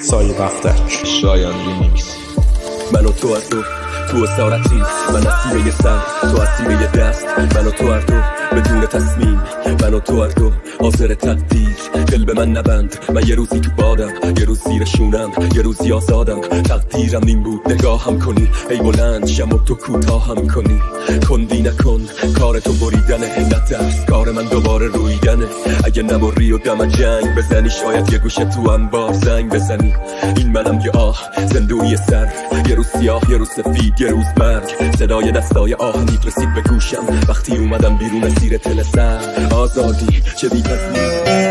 سایه بختک. شایان ریمیکس. من و تو از تو اسارتی، من اسیره سر تو اسیره دست، من و تو هر دو بدون تصمیم، من و تو هر دو حاضر تقدیر. دل به من نبند، من یه روزی تو بادم، یه روز زیر شونم، یه روزی آزادم. تقدیرم این بود نگاهم کنی، ای بلند شم و تو کوتاهم کنی. کندی نکن کار تو بریدنه، نترس کار من دوباره رویدنه. اگه نبری و دم جنگ بزنی، شاید یه گوشه تو انبار زنگ بزنی. این منم یه آه زندونی سر، یه روز سیاه یه روز سفید یه روز مرگ. صدای دستای آهنیت رسید به گوشم وقتی اومدم بیرون از زیر تل سر. آزادی چه بی‌پذیر